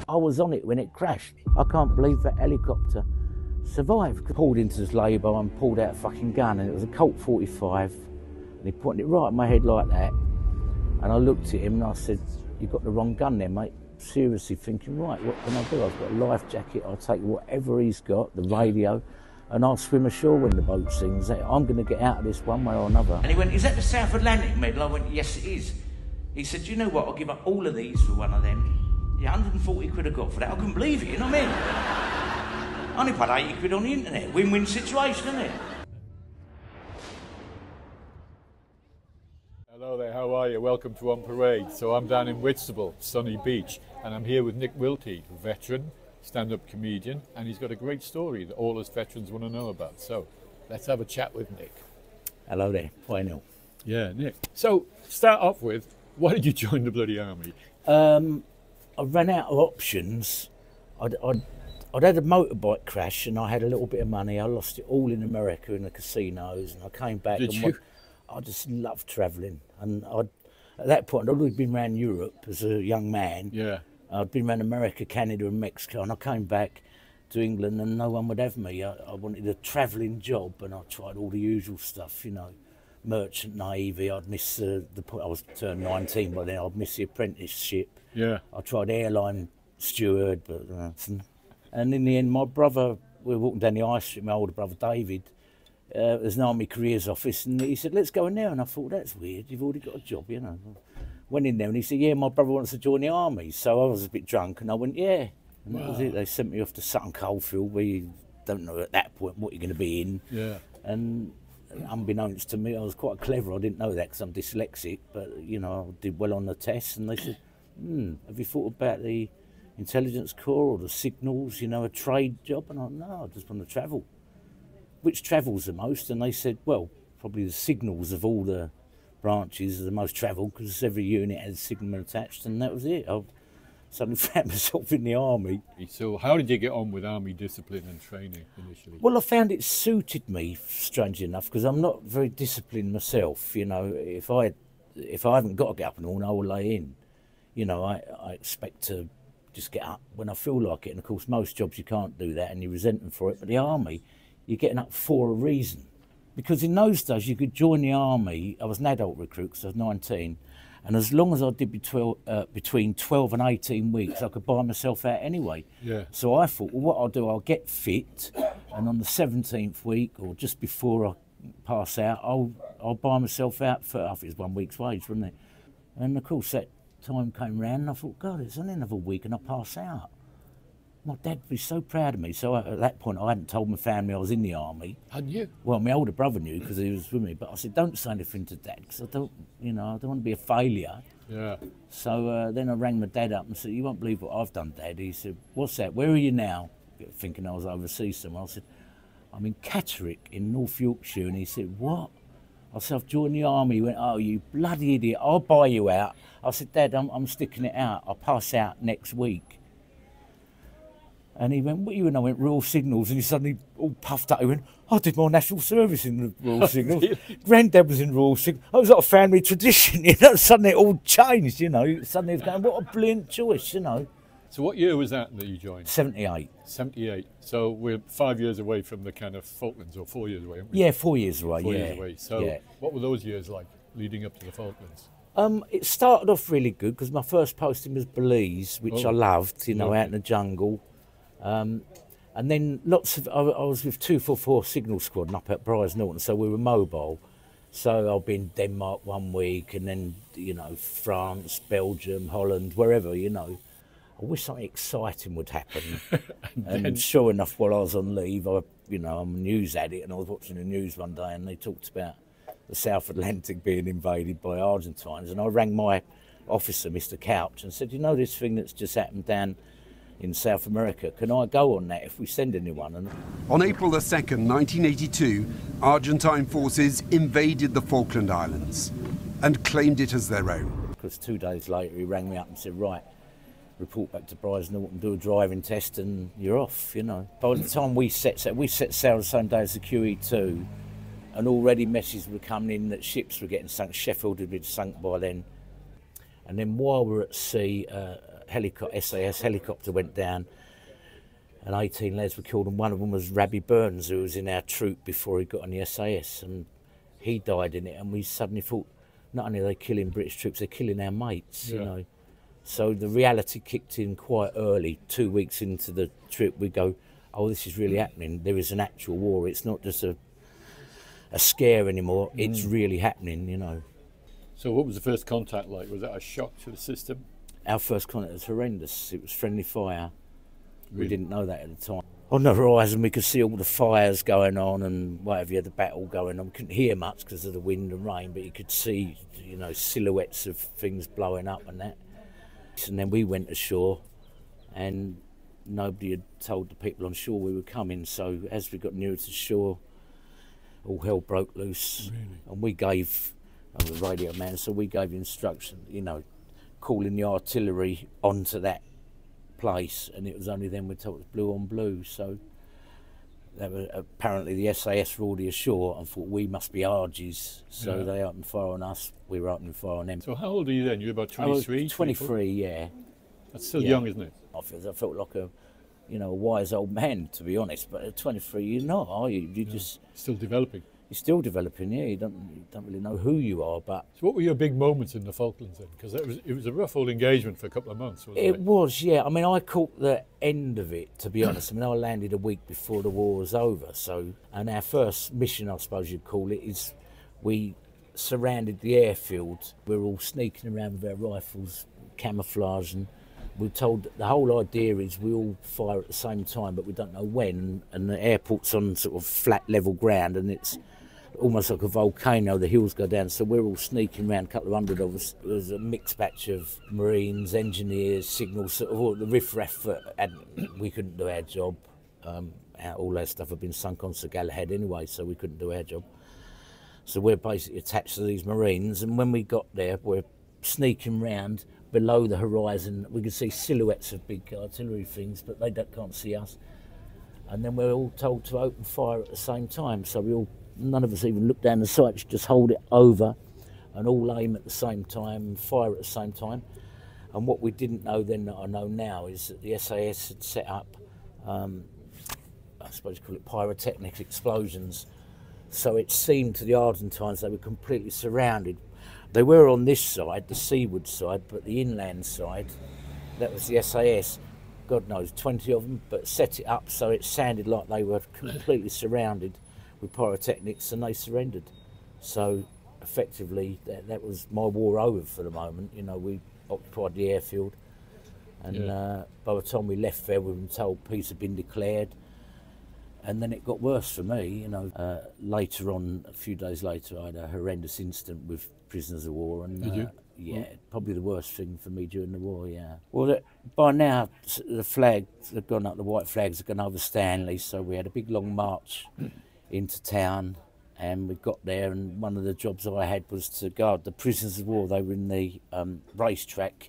I was on it when it crashed. I can't believe that helicopter survived. Pulled into his lay-by and pulled out a fucking gun, and it was a Colt 45, and he pointed it right at my head like that. And I looked at him and I said, "You've got the wrong gun there, mate." Seriously thinking, right, what can I do? I've got a life jacket, I'll take whatever he's got, the radio, and I'll swim ashore when the boat sings. I'm going to get out of this one way or another. And he went, "Is that the South Atlantic medal?" I went, "Yes, it is." He said, "You know what, I'll give up all of these for one of them." Yeah, 140 quid I got for that. I couldn't believe it, you know what I mean? I only paid 80 quid on the internet. Win-win situation, isn't it? Hello there, how are you? Welcome to On Parade. So I'm down in Whitstable, Sunny Beach, and I'm here with Nick Wilty, a veteran, stand-up comedian, and he's got a great story that all us veterans want to know about. So let's have a chat with Nick. Hello there, hi Neil. Yeah, Nick. So start off with, why did you join the bloody army? I ran out of options. I'd had a motorbike crash and I had a little bit of money. I lost it all in America in the casinos, and I came back. Did you? I just loved travelling, and at that point I'd already been around Europe as a young man. Yeah. I'd been around America, Canada and Mexico, and I came back to England and no one would have me. I wanted a travelling job, and I tried all the usual stuff, you know, merchant navy. I'd miss the point. I was turned 19 by then. I'd miss the apprenticeship. Yeah. I tried airline steward, but and in the end, my brother, we were walking down the high street, my older brother David, there's an army careers office, and he said, "Let's go in there." And I thought, that's weird, you've already got a job, you know. Went in there and he said, "Yeah, my brother wants to join the army." So I was a bit drunk and I went, "Yeah." And that was it. They sent me off to Sutton Coldfield, where you don't know at that point what you're going to be in. Yeah. And unbeknownst to me, I was quite clever. I didn't know that because I'm dyslexic, but you know, I did well on the tests. And they said, "Have you thought about the intelligence corps or the signals, you know, a trade job?" And I went, "No, I just want to travel." "Which travels the most?" And they said, "Well, probably the signals of all the branches are the most travelled, because every unit has a signalman attached." And that was it. I suddenly found myself in the army. So how did you get on with army discipline and training initially? Well, I found it suited me, strangely enough, because I'm not very disciplined myself. You know, if I haven't got to get up in the morning, I will lay in. You know, I expect to just get up when I feel like it. And of course, most jobs you can't do that, and you resent them for it. But the army, you're getting up for a reason. Because in those days, you could join the army. I was an adult recruit because I was 19. And as long as I did between 12 and 18 weeks, I could buy myself out anyway. Yeah. So I thought, well, what I'll do, I'll get fit. And on the 17th week, or just before I pass out, I'll buy myself out for, I think it was 1 week's wage, wasn't it? And of course, that time came round and I thought, God, it's only another week and I'll pass out. My dad would be so proud of me. So at that point, I hadn't told my family I was in the army. Hadn't you? Well, my older brother knew because he was with me. But I said, don't say anything to Dad, because I don't want to be a failure. Yeah. So then I rang my dad up and said, "You won't believe what I've done, Dad." He said, "What's that? Where are you now?" Thinking I was overseas somewhere. I said, "I'm in Catterick in North Yorkshire." And he said, "What?" I said, "I've joined the army." He went, "Oh, you bloody idiot, I'll buy you out." I said, "Dad, I'm sticking it out. I'll pass out next week." And he went, "What are you?" And I went, "Royal Signals." And he suddenly all puffed up. He went, "I did my national service in the Royal Signals. Granddad was in Royal Signals. I was like a family tradition, you know." Suddenly it all changed, you know. Suddenly it was going, what a brilliant choice, you know. So what year was that you joined? 78. 78. So we're 5 years away from the kind of Falklands, or 4 years away, aren't we? Yeah, 4 years away, 4 yeah. years away. So yeah. What were those years like, leading up to the Falklands? It started off really good, because my first posting was Belize, which I loved, you know, out in the jungle. And then I was with 244 Signal Squad up at Briars Norton, so we were mobile. So I'll be in Denmark 1 week, and then, you know, France, Belgium, Holland, wherever, you know. I wish something exciting would happen. and sure enough, while I was on leave, I'm a news addict, and I was watching the news one day, and they talked about the South Atlantic being invaded by Argentines. And I rang my officer, Mr. Couch, and said, "You know this thing that's just happened down in South America, can I go on that if we send anyone?" And on April the 2nd, 1982, Argentine forces invaded the Falkland Islands and claimed it as their own. Because 2 days later he rang me up and said, "Right, report back to Briars Norton, do a driving test and you're off," you know. By the time we set sail the same day as the QE2, and already messages were coming in that ships were getting sunk. Sheffield had been sunk by then. And then while we're at sea, SAS helicopter went down, and 18 lads were killed, and one of them was Rabbi Burns, who was in our troop before he got on the SAS, and he died in it, and we suddenly thought, not only are they killing British troops, they're killing our mates, you know. So the reality kicked in quite early. 2 weeks into the trip, we go, oh, this is really happening. There is an actual war. It's not just a scare anymore. It's really happening, you know. So what was the first contact like? Was that a shock to the system? Our first contact was horrendous. It was friendly fire. We didn't know that at the time. On the horizon, we could see all the fires going on and whatever, you had the battle going on. We couldn't hear much because of the wind and rain, but you could see, you know, silhouettes of things blowing up and that. And then we went ashore, and nobody had told the people on shore we were coming. So as we got nearer to shore, all hell broke loose. Really? And we gave, I was a radio man, so we gave instruction, you know, calling the artillery onto that place, and it was only then we told it was blue on blue. So that was, apparently the SAS were already ashore and thought we must be Argies, so they opened fire on us, we were opening fire on them. So how old are you then? You're about 23? I was 23, yeah. That's still young, isn't it? I felt like a, you know, a wise old man, to be honest, but at 23 you're not, are you? You're just... Still developing. You're still developing, yeah. You don't really know who you are, but... So what were your big moments in the Falklands then? Because it was a rough old engagement for a couple of months, wasn't it? It was, yeah. I mean, I caught the end of it, to be honest. I mean, I landed a week before the war was over, so... And our first mission, I suppose you'd call it, is we surrounded the airfield. We were all sneaking around with our rifles, camouflage, and we were told that the whole idea is we all fire at the same time, but we don't know when, and the airport's on sort of flat, level ground, and it's almost like a volcano, the hills go down, so we're all sneaking around, a couple of hundred of us. There was a mixed batch of Marines, engineers, signals, sort of all the riff-raff, and we couldn't do our job. All our stuff had been sunk on Sir Galahad anyway, so we couldn't do our job. So we're basically attached to these Marines, and when we got there, we're sneaking round. Below the horizon, we could see silhouettes of big artillery things, but they can't see us. And then we're all told to open fire at the same time, so none of us even looked down the sights, just hold it over and all aim at the same time and fire at the same time. And what we didn't know then that I know now is that the SAS had set up, I suppose you call it pyrotechnic explosions. So it seemed to the Argentines they were completely surrounded. They were on this side, the seaward side, but the inland side, that was the SAS, God knows, 20 of them, but set it up so it sounded like they were completely surrounded with pyrotechnics, and they surrendered. So effectively that was my war over for the moment. You know, we occupied the airfield, and by the time we left there we were told peace had been declared. And then it got worse for me, you know. Later on, a few days later, I had a horrendous incident with prisoners of war, and Did you? Yeah, probably the worst thing for me during the war. Yeah. Well, by now the flags had gone up, the white flags had gone over Stanley, so we had a big long march into town, and we got there, and one of the jobs I had was to guard the prisoners of war. They were in the racetrack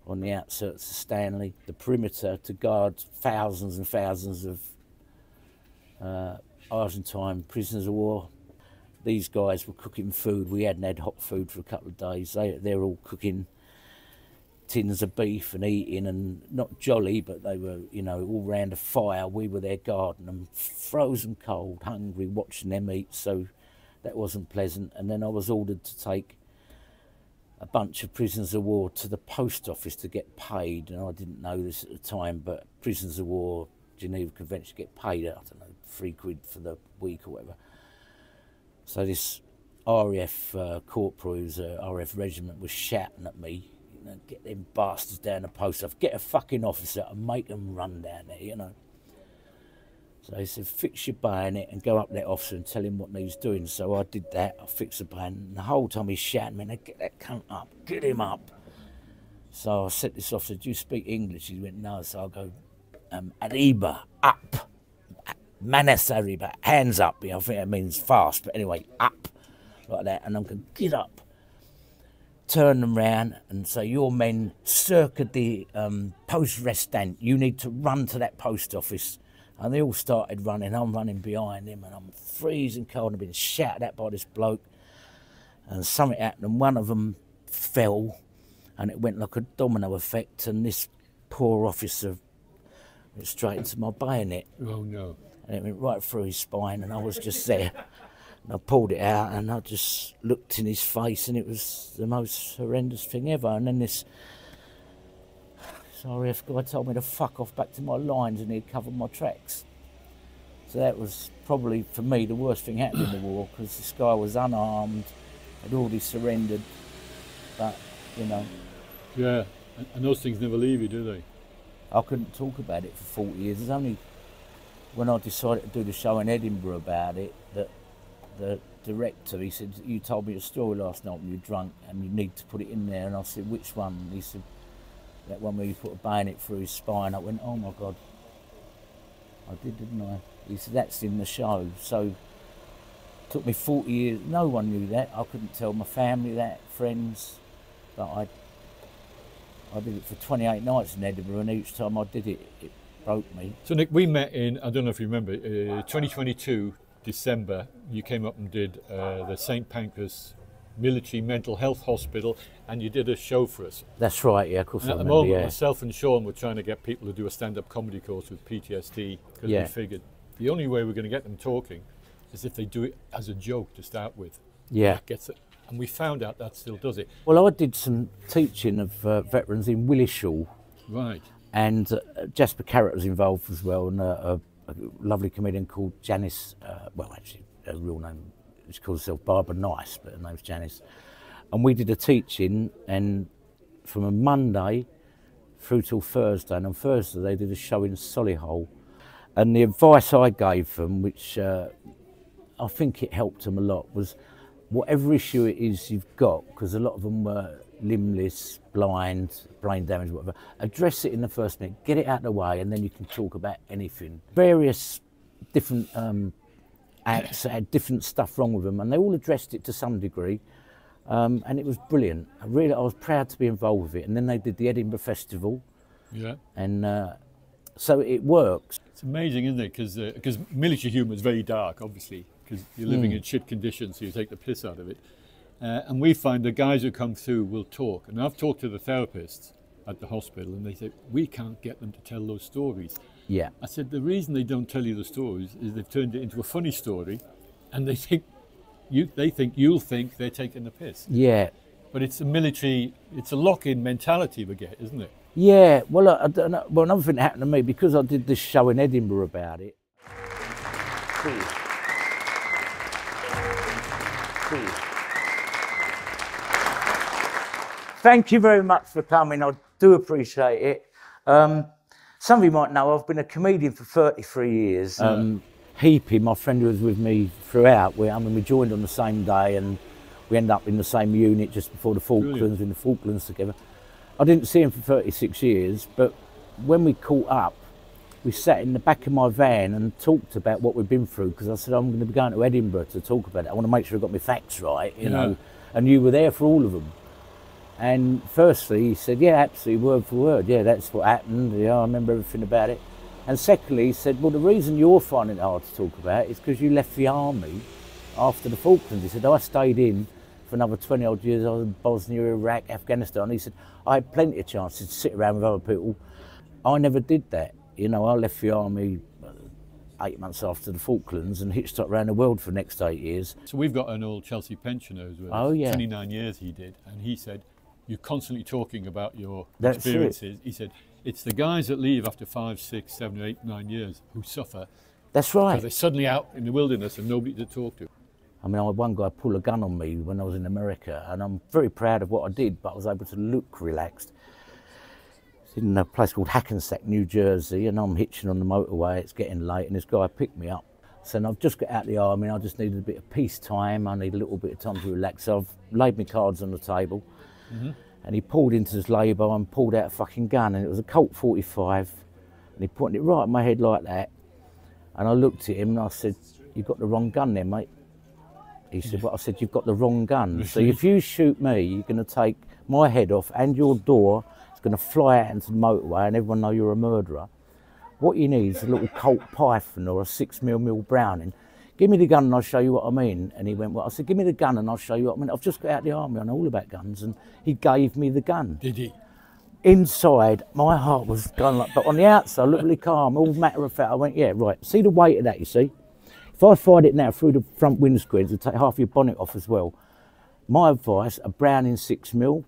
on the outskirts of Stanley, the perimeter, to guard thousands and thousands of Argentine prisoners of war. These guys were cooking food. We hadn't had hot food for a couple of days. They were all cooking tins of beef and eating, and not jolly, but they were, you know, all round a fire. We were there guarding them, frozen cold, hungry, watching them eat, so that wasn't pleasant. And then I was ordered to take a bunch of prisoners of war to the post office to get paid, and I didn't know this at the time, but prisoners of war, Geneva Convention, get paid, I don't know, £3 for the week or whatever. So this RAF corporal, who's a RAF regiment, was shouting at me, you know, get them bastards down the post office, get a fucking officer and make them run down there, you know. So he said, fix your bayonet and go up to that officer and tell him what he's doing. So I did that, I fixed the bayonet, and the whole time he's shouting, man, get that cunt up, get him up. So I said to this officer, do you speak English? He went, no. So I go, arriba, up. Manos arriba, hands up. I think that means fast, but anyway, up, like that. And I'm going, get up. Turn them round and say, your men circa the post restant. You need to run to that post office. And they all started running. I'm running behind them, and I'm freezing cold. I've been shouted at by this bloke. And something happened, and one of them fell, and it went like a domino effect, and this poor officer went straight into my bayonet. Oh no. And it went right through his spine, and I was just there. And I pulled it out, and I just looked in his face, and it was the most horrendous thing ever. And then this RAF guy told me to fuck off back to my lines, and he'd covered my tracks. So that was probably, for me, the worst thing happened in the war, because this guy was unarmed, had already surrendered, but, you know. Yeah, and those things never leave you, do they? I couldn't talk about it for 40 years. It's only when I decided to do the show in Edinburgh about it that the director, he said, you told me a story last night when you were drunk and you need to put it in there. And I said, which one? And he said, that one where you put a bayonet through his spine. I went, oh my God. I did, didn't I? He said, that's in the show. So it took me 40 years. No one knew that. I couldn't tell my family that, friends. But I did it for 28 nights in Edinburgh, and each time I did it, it broke me. So Nick, we met in, I don't know if you remember, 2022, December, you came up and did the St Pancras Military Mental Health Hospital, and you did a show for us. That's right, yeah, of course. And I at the remember, moment, yeah. myself and Sean were trying to get people to do a stand-up comedy course with PTSD, because Yeah. we figured the only way we're going to get them talking is if they do it as a joke to start with. Yeah. That gets it. And we found out that still does it. Well, I did some teaching of veterans in Willishall, Right. and Jasper Carrott was involved as well, and a lovely comedian called Janice, well, actually, her real name, she calls herself Barbara Nice, but her name's Janice. And we did a teaching, and from a Monday through till Thursday, and on Thursday they did a show in Solihull. And the advice I gave them, which I think it helped them a lot, was whatever issue it is you've got, because a lot of them were limbless, blind, brain damage, whatever, address it in the first minute, get it out of the way, and then you can talk about anything. Various different acts had different stuff wrong with them, and they all addressed it to some degree, and it was brilliant. I was proud to be involved with it. And then they did the Edinburgh Festival, Yeah. and so it works. It's amazing, isn't it? Because military humour is very dark, obviously, because you're living in shit conditions, so you take the piss out of it. And we find the guys who come through will talk. And I've talked to the therapists at the hospital, and they say, we can't get them to tell those stories. Yeah. I said, the reason they don't tell you the stories is they've turned it into a funny story, and they think you'll think they're taking the piss. Yeah. But it's a military, it's a lock-in mentality we get, isn't it? Yeah, well, I don't know. Well, another thing that happened to me, because I did this show in Edinburgh about it. Thank you very much for coming. I do appreciate it. Some of you might know I've been a comedian for 33 years. Heapy, my friend who was with me throughout, we joined on the same day, and we ended up in the same unit just before the Falklands, Brilliant. in the Falklands together. I didn't see him for 36 years, but when we caught up, we sat in the back of my van and talked about what we'd been through, because I said, I'm going to be going to Edinburgh to talk about it. I want to make sure I got my facts right, you know, and you were there for all of them. And firstly, he said, yeah, absolutely, word for word, yeah, that's what happened, yeah, I remember everything about it. And secondly, he said, well, the reason you're finding it hard to talk about is because you left the army after the Falklands. He said, I stayed in for another 20 odd years. I was in Bosnia, Iraq, Afghanistan. He said, I had plenty of chances to sit around with other people. I never did that. You know, I left the army 8 months after the Falklands and hitchhiked around the world for the next 8 years. So we've got an old Chelsea pensioner who's with us. Oh, yeah. 29 years he did, and he said, you're constantly talking about your That's experiences. He said, it's the guys that leave after 5, 6, 7, 8, 9 years who suffer. That's right. Because they're suddenly out in the wilderness and nobody to talk to. I mean, I had one guy pull a gun on me when I was in America, and I'm very proud of what I did, but I was able to look relaxed. It's in a place called Hackensack, New Jersey, and I'm hitching on the motorway, it's getting late, and this guy picked me up. So I've just got out of the army, and I just needed a bit of peace time, I need a little bit of time to relax. So I've laid my cards on the table, and he pulled into his lay-by and pulled out a fucking gun, and it was a Colt 45, and he pointed it right at my head like that, and I looked at him and I said, you've got the wrong gun there, mate. He said, well, I said, you've got the wrong gun. So if you shoot me, you're going to take my head off and your door is going to fly out into the motorway and everyone know you're a murderer. What you need is a little Colt Python or a 6mm Browning. Give me the gun and I'll show you what I mean. And he went, well, I said, give me the gun and I'll show you what I mean. I've just got out of the army, I know all about guns. And he gave me the gun. Did he? inside, my heart was going like, but on the outside, I looked really calm, all matter of fact. I went, yeah, right. See the weight of that, you see? If I fired it now through the front windscreen, it'll take half your bonnet off as well. My advice, a Browning 6mm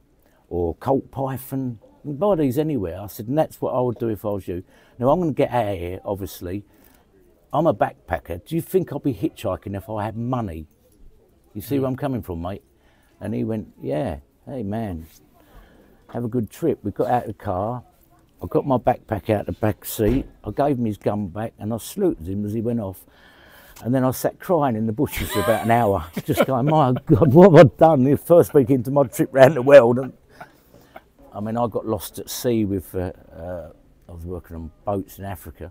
or Colt Python, you can buy these anywhere. I said, and that's what I would do if I was you. Now, I'm going to get out of here, obviously. I'm a backpacker. Do you think I'll be hitchhiking if I had money? You see where I'm coming from, mate? And he went, yeah, hey, man, have a good trip. We got out of the car. I got my backpack out the back seat. I gave him his gun back and I saluted him as he went off. And then I sat crying in the bushes for about an hour, just going, my God, what have I done? The first week into my trip around the world. And, I mean, I got lost at sea with, I was working on boats in Africa,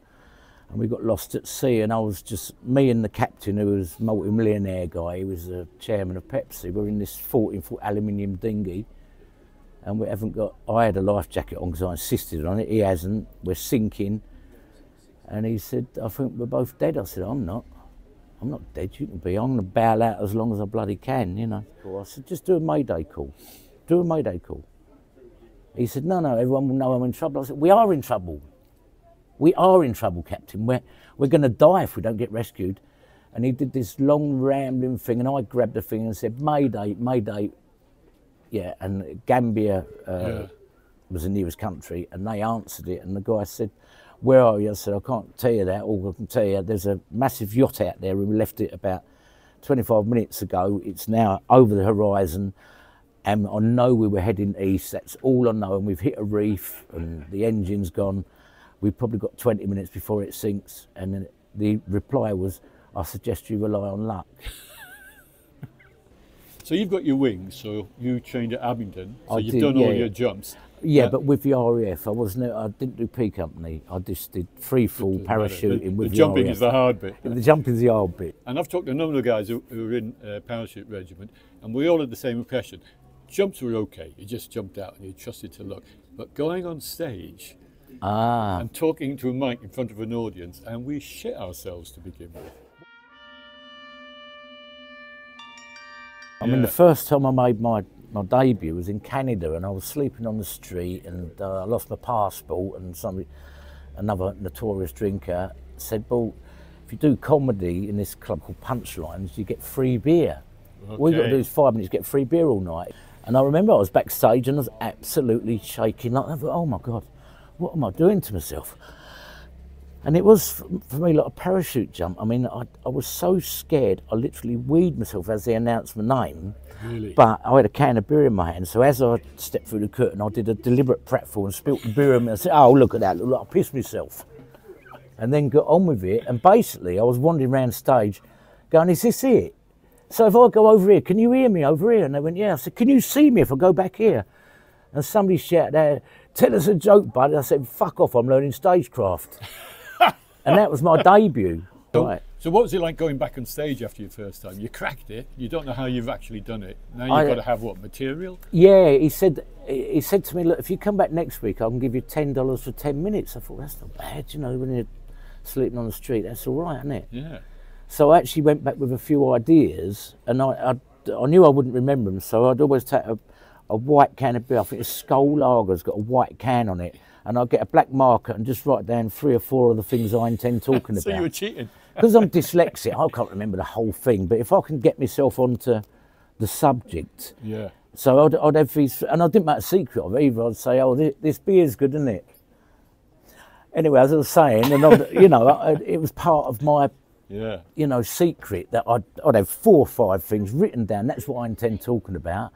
and we got lost at sea, and I was just, me and the captain, who was a multi-millionaire guy, he was the chairman of Pepsi, we're in this 14-foot aluminium dinghy, and we haven't got, I had a life jacket on because I insisted on it, he hasn't, we're sinking, and he said, I think we're both dead. I said, I'm not dead, you can be, I'm going to bail out as long as I bloody can, you know. I said, just do a Mayday call, do a Mayday call. He said, no, everyone will know I'm in trouble. I said, we are in trouble. We are in trouble, Captain. We're going to die if we don't get rescued. And he did this long rambling thing, and I grabbed the thing and said, Mayday, Mayday. Yeah, and Gambia was the nearest country, and they answered it, and the guy said, where are you? I said, I can't tell you that. All I can tell you, there's a massive yacht out there. We left it about 25 minutes ago. It's now over the horizon. And I know we were heading east, that's all I know, and we've hit a reef and the engine's gone. We've probably got 20 minutes before it sinks, and then the reply was, I suggest you rely on luck. So you've got your wings, so you trained at Abingdon, so you've done all your jumps. Yeah, but with the RAF, I didn't do P Company, I just did free fall parachuting with the jumping RAF. is the hard bit. The jumping's the hard bit. And I've talked to a number of guys who were in parachute regiment, and we all had the same impression. Jumps were okay, you just jumped out and you trusted to luck. But going on stage and talking to a mic in front of an audience, and we shit ourselves to begin with. I mean, the first time I made my debut was in Canada, and I was sleeping on the street, and I lost my passport, and another notorious drinker said, well, if you do comedy in this club called Punchlines, you get free beer. Okay. All you got to do is 5 minutes, get free beer all night. And I remember I was backstage and I was absolutely shaking, like, I thought, oh my God, what am I doing to myself? And it was, for me, like a parachute jump. I mean, I was so scared, I literally weed myself as they announced my name. Really? But I had a can of beer in my hand, so as I stepped through the curtain, I did a deliberate pratfall and spilt the beer in me. I said, oh, look at that, look like I pissed myself. And then got on with it, and basically I was wandering around stage going, is this it? So if I go over here, can you hear me over here? And they went, yeah. I said, can you see me if I go back here? And somebody shouted out, tell us a joke, buddy. I said, fuck off, I'm learning stagecraft. And that was my debut. So what was it like going back on stage after your first time? You cracked it, you don't know how you've actually done it. Now you've got to have what, material? Yeah, he said to me, look, if you come back next week, I can give you $10 for 10 minutes. I thought, that's not bad, you know, when you're sleeping on the street, that's all right, isn't it? Yeah. So I actually went back with a few ideas, and I knew I wouldn't remember them, so I'd always take a white can of beer. I think it's Skull Lager's got a white can on it, and I'd get a black marker and just write down 3 or 4 of the things I intend talking about. So you were cheating? Because I'm dyslexic, I can't remember the whole thing, but if I can get myself onto the subject. Yeah. So I'd have these, and I didn't make a secret of it either. I'd say, oh, this beer's good, isn't it? Anyway, as I was saying, and you know, it was part of my, you know, secret that I'd have 4 or 5 things written down. That's what I intend talking about.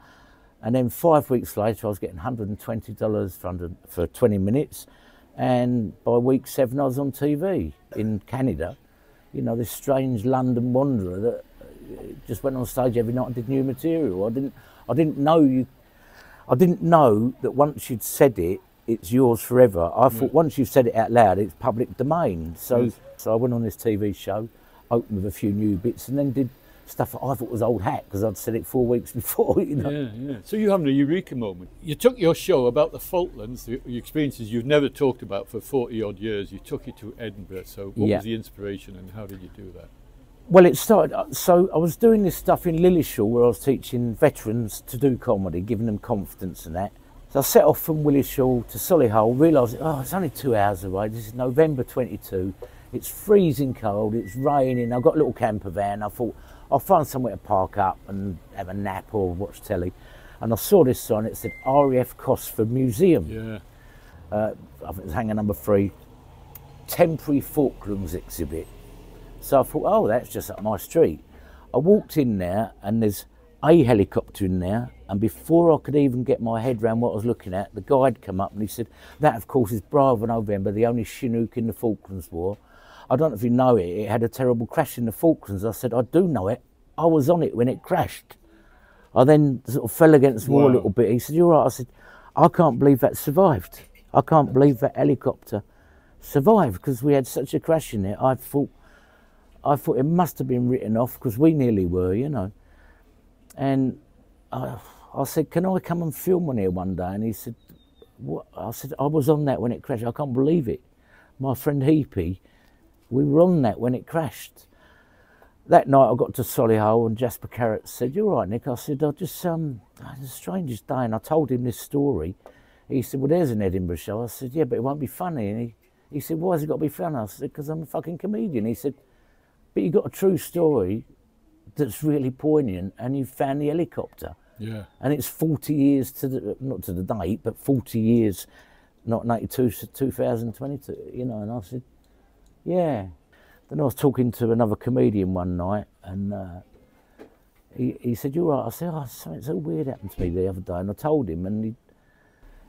And then 5 weeks later, I was getting $120 for 20 minutes. And by week 7, I was on TV in Canada. You know, this strange London wanderer that just went on stage every night and did new material. I didn't know that once you'd said it, it's yours forever. I thought once you've said it out loud, it's public domain. So I went on this TV show, opened with a few new bits, and then did stuff that I thought was old hat because I'd said it 4 weeks before, you know. Yeah. So you having a eureka moment. You took your show about the Falklands, the experiences you've never talked about for 40 odd years, you took it to Edinburgh. So what was the inspiration and how did you do that? Well, it started, so I was doing this stuff in Lillishall where I was teaching veterans to do comedy, giving them confidence and that. So I set off from Willishall to Solihull, realised, oh, it's only 2 hours away. This is November 22. It's freezing cold, it's raining. I've got a little camper van. I thought, I'll find somewhere to park up and have a nap or watch telly. And I saw this sign, it said RAF Cosford Museum. Yeah. I think it was hangar number 3, temporary Falklands exhibit. So I thought, oh, that's just up my street. I walked in there and there's a helicopter in there, and before I could even get my head around what I was looking at, the guide come up and he said, that of course is Bravo November, the only Chinook in the Falklands War. I don't know if you know it, it had a terrible crash in the Falklands. I said, I do know it, I was on it when it crashed. I then sort of fell against the wall a little bit. He said, you're right. I said, I can't believe that survived. I can't believe that helicopter survived because we had such a crash in it. I thought it must have been written off because we nearly were, you know. And I said, can I come and film on here one day? And he said, what? I said, I was on that when it crashed. I can't believe it. My friend Heapy, we were on that when it crashed. That night I got to Solihull and Jasper Carrot said, you're right, Nick. I said, I just, it's the strangest day. And I told him this story. He said, well, there's an Edinburgh show. I said, yeah, but it won't be funny. And he said, why has it got to be funny? I said, because I'm a fucking comedian. He said, but you got a true story that's really poignant and you found the helicopter. Yeah. And it's 40 years to the, not to the date, but 40 years, not 92 to 2022, you know. And I said, yeah. Then I was talking to another comedian one night and he said, you're right. I said, oh, something so weird happened to me the other day. And I told him and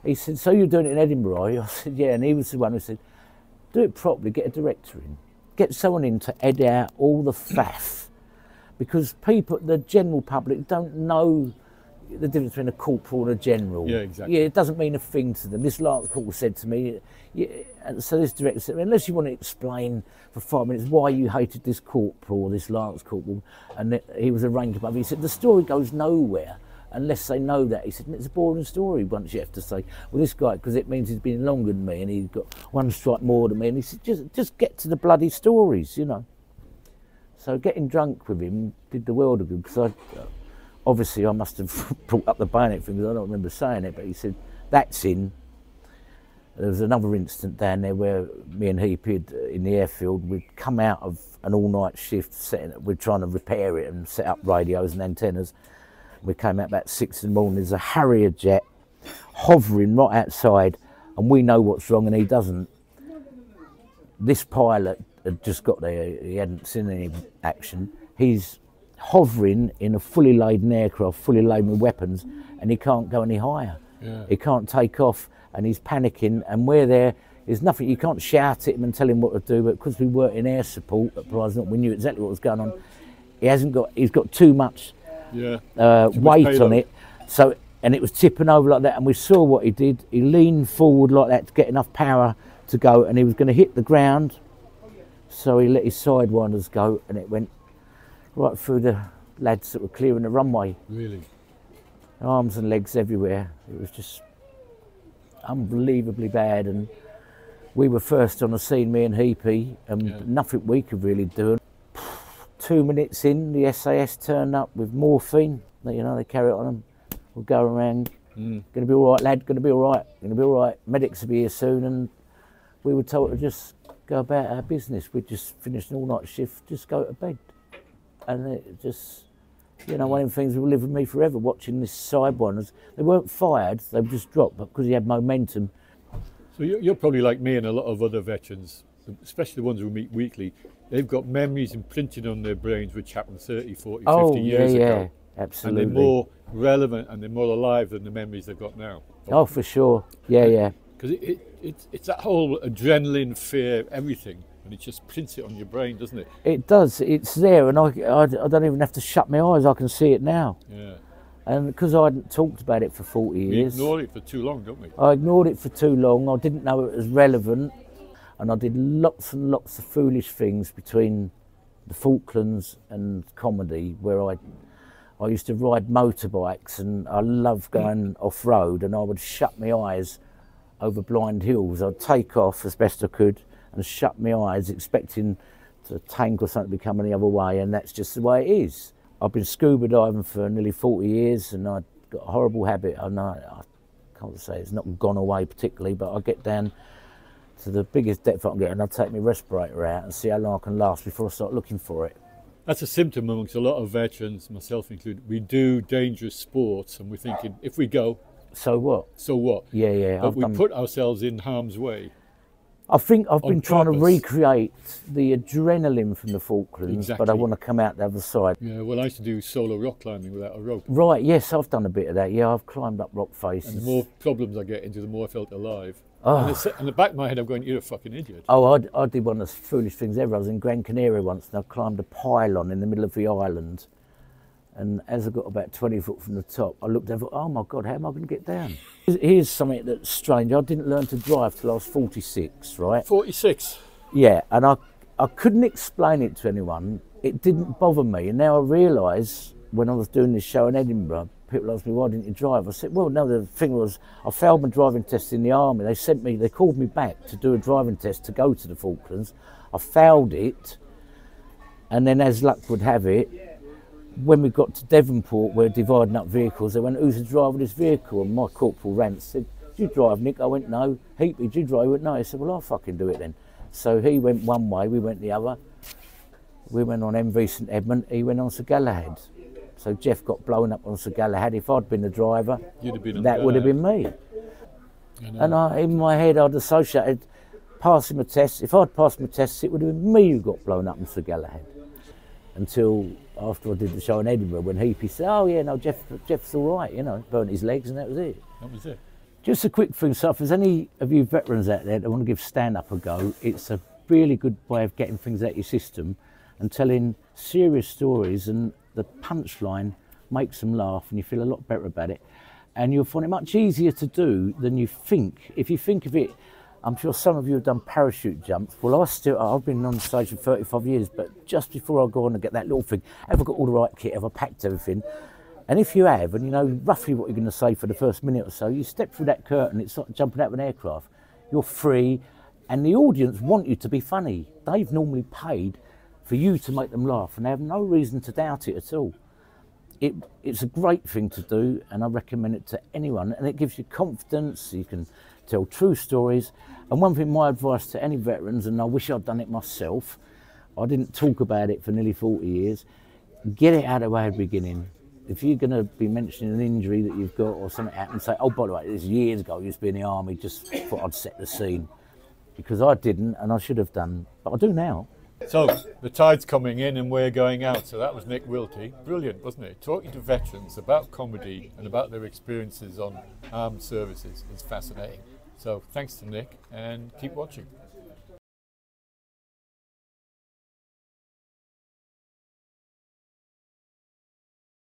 he said, so you're doing it in Edinburgh, are you? I said, yeah. And he was the one who said, do it properly, get a director in. Get someone in to edit out all the faff. Because people, the general public, don't know the difference between a corporal and a general. Yeah, exactly. Yeah, it doesn't mean a thing to them. This lance corporal said to me, yeah, and so this director said, unless you want to explain for 5 minutes why you hated this corporal or this lance corporal, and he was arranged above, he said, the story goes nowhere unless they know that. He said, it's a boring story once you have to say, well, this guy, because it means he's been longer than me and he's got one strike more than me. And he said, just get to the bloody stories, you know. So getting drunk with him did the world of good, because obviously I must have brought up the bayonet thing, because I don't remember saying it, but he said, that's in. There was another incident down there where me and Heapy in the airfield, we'd come out of an all-night shift, we're trying to repair it and set up radios and antennas. We came out about 6 in the morning, there's a Harrier jet hovering right outside, and we know what's wrong and he doesn't. This pilot had just got there, he hadn't seen any action. He's hovering in a fully laden aircraft, fully laden with weapons, and he can't go any higher. Yeah. He can't take off, and he's panicking, and we're there. There's nothing, you can't shout at him and tell him what to do, but because we work in air support at Prize, we knew exactly what was going on. He's got too much weight on it, so, and it was tipping over like that, and we saw what he did. He leaned forward like that to get enough power to go, and he was going to hit the ground, so he let his sidewinders go, and it went right through the lads that were clearing the runway. Really? Arms and legs everywhere. It was just unbelievably bad, and we were first on the scene, me and Heapy, and nothing we could really do. 2 minutes in, the SAS turned up with morphine. You know, they carry it on them. We'll go around. Going to be all right, lad. Going to be all right. Going to be all right. Medics will be here soon. And we were told to just go about our business. We'd just finished an all-night shift, just go to bed. And it just, you know, one of the things that will live with me forever, watching this sidewinders. They weren't fired, they were just dropped, but because he had momentum. So you're probably like me and a lot of other veterans, especially the ones who meet weekly. They've got memories imprinted on their brains which happened 30, 40, 50 years ago. Yeah, absolutely. And they're more relevant and they're more alive than the memories they've got now. Oh, for sure. Yeah. Because it's that whole adrenaline, fear, everything, and it just prints it on your brain, doesn't it? It does. It's there, and I don't even have to shut my eyes. I can see it now. Yeah. And because I hadn't talked about it for 40 years. We ignored it for too long, don't we? I ignored it for too long. I didn't know it was relevant. And I did lots and lots of foolish things between the Falklands and comedy, where I used to ride motorbikes, and I loved going off-road, and I would shut my eyes over blind hills. I'd take off as best I could and shut my eyes, expecting to tank or something to be coming the other way, and that's just the way it is. I've been scuba diving for nearly 40 years, and I've got a horrible habit. I can't say it's not gone away particularly, but I get down to the biggest depth I can get and I take my respirator out and see how long I can last before I start looking for it. That's a symptom amongst a lot of veterans, myself included. We do dangerous sports and we're thinking, if we go, so what? So what? Yeah. But we put ourselves in harm's way. I think I've been trying to purpose. recreate the adrenaline from the Falklands, Exactly. but I want to come out the other side. Yeah, well, I used to do solo rock climbing without a rope. Right, yes, I've done a bit of that. Yeah, I've climbed up rock faces. And the more problems I get into, the more I felt alive. Oh. And in the back of my head, I'm going, you're a fucking idiot. Oh, I did one of the foolish things ever. I was in Gran Canaria once and I climbed a pylon in the middle of the island. And as I got about 20 foot from the top, I looked over, oh my God, how am I going to get down? Here's something that's strange. I didn't learn to drive till I was 46, right? 46. Yeah, and I couldn't explain it to anyone. It didn't bother me. And now I realise when I was doing this show in Edinburgh, people asked me, why didn't you drive? I said, well, no, the thing was, I failed my driving test in the army. They called me back to do a driving test to go to the Falklands. I failed it. And then as luck would have it, when we got to Devonport, we're dividing up vehicles, they went, who's the driver of this vehicle? And my Corporal Rance said, do you drive, Nick? I went, no. Heapy, do you drive? He went, no. He said, well, I'll fucking do it then. So he went one way, we went the other. We went on MV St Edmund, he went on Sir Galahad. So Jeff got blown up on Sir Galahad. If I'd been the driver, that would have been me. And in my head, I'd associated passing my tests. If I'd passed my tests, it would have been me who got blown up on Sir Galahad. Until after I did the show in Edinburgh, when Heapy said, oh yeah, no, Jeff's all right, you know, burnt his legs and that was it. That was it. Just a quick thing, so if there's any of you veterans out there that want to give stand-up a go, it's a really good way of getting things out of your system and telling serious stories, and the punchline makes them laugh and you feel a lot better about it. And you'll find it much easier to do than you think. If you think of it, I'm sure some of you have done parachute jumps. Well, I've been on stage for 35 years, but just before I go on and get that little thing, have I got all the right kit? Have I packed everything? And if you have, and you know roughly what you're going to say for the first minute or so, you step through that curtain, it's like jumping out of an aircraft. You're free, and the audience want you to be funny. They've normally paid for you to make them laugh, and they have no reason to doubt it at all. It's a great thing to do, and I recommend it to anyone, and it gives you confidence. You can tell true stories. And one thing, my advice to any veterans, and I wish I'd done it myself, I didn't talk about it for nearly 40 years, get it out of the way at the beginning. If you're going to be mentioning an injury that you've got or something happened, say, oh, by the way, this years ago, I used to be in the army, just thought I'd set the scene. Because I didn't, and I should have done, but I do now. So, the tide's coming in and we're going out. So that was Nick Wilty. Brilliant, wasn't it? Talking to veterans about comedy and about their experiences on armed services is fascinating. So thanks to Nick, and keep watching.